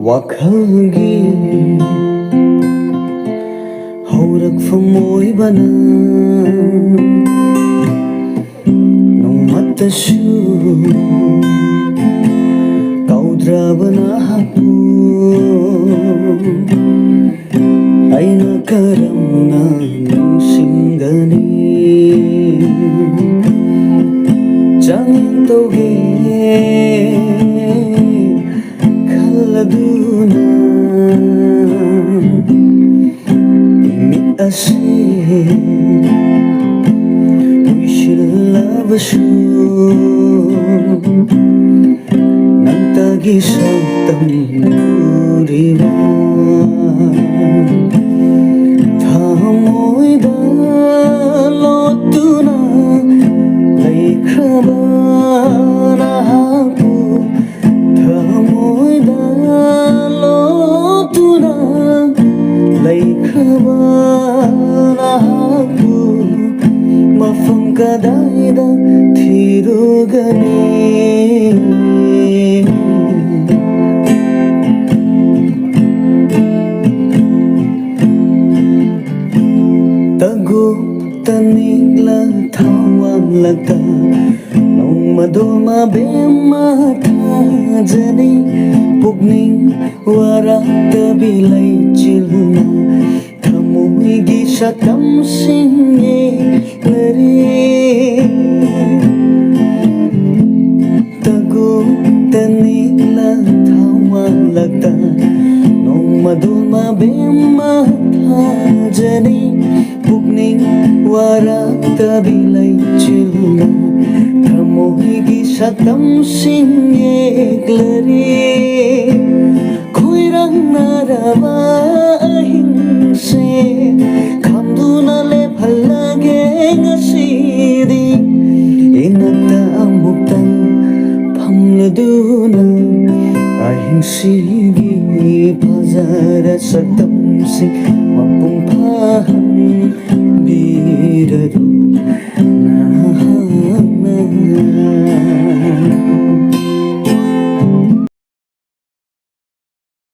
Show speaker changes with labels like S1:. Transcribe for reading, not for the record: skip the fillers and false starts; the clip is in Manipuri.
S1: ꯋꯥꯈꯜꯒꯤ ꯍꯧꯔꯛꯐꯝ ꯑꯣꯏꯕꯅ ꯅꯣꯡꯃꯇꯁꯨ ꯀꯧꯗ꯭ꯔꯕ ꯅꯍꯥꯛꯄꯨ ꯑꯩꯅ ꯀꯔꯝꯅ ꯅꯤꯡꯁꯤꯡꯒꯅꯤ ꯆꯥꯡꯌꯦꯡ ꯇꯧꯒꯦ khꯜꯂꯗꯨꯅ ꯏꯃꯤꯠ ꯑꯁꯤ ꯎꯏꯁꯤꯜꯂꯕꯁꯨ ꯅꯪꯇꯒꯤ ꯁꯛꯇꯝ ꯎꯔꯤꯕ ꯊꯃꯣꯏꯗ ꯂꯣꯠꯇꯨꯅ ꯂꯩꯈ꯭ꯔꯕ ꯅꯍꯥꯛꯄꯨ ꯊꯃꯣꯏꯗ ꯂꯣꯠꯇꯨꯅ ꯂꯩꯈ꯭ꯔꯕ ꯅꯍꯥꯛꯄꯨ ꯃꯐꯝ ꯀꯗꯥꯏꯗ ꯊꯤꯔꯨꯒꯅꯤ ꯇꯅꯤꯛꯂ ꯊꯋꯥꯡꯂꯛꯇ ꯅꯣꯡꯃꯗꯣ ꯃꯕꯦꯝꯃ ꯊꯥꯖꯅꯤ ꯄꯨꯛꯅꯤꯡ ꯋꯥꯔꯛꯇꯕꯤ ꯂꯩꯆꯤꯜꯅ ꯊꯃꯣꯏꯒꯤ ꯁꯛꯇꯝꯁꯤꯡ ꯌꯦꯛꯂꯔꯤ ꯇꯅꯤꯛꯂ ꯊꯋꯥꯡꯂꯛꯇ ꯅꯣꯡꯃꯗꯣ ꯃꯕꯦꯝꯃ ꯊꯥꯖꯅꯤ pugning waraktabi laichilna thamohigi satam singeklari khoirang narava ahingse khamduna le phallage ngasidi inata amuktang phamladuna ahingsigi phajara satam sing mapung pha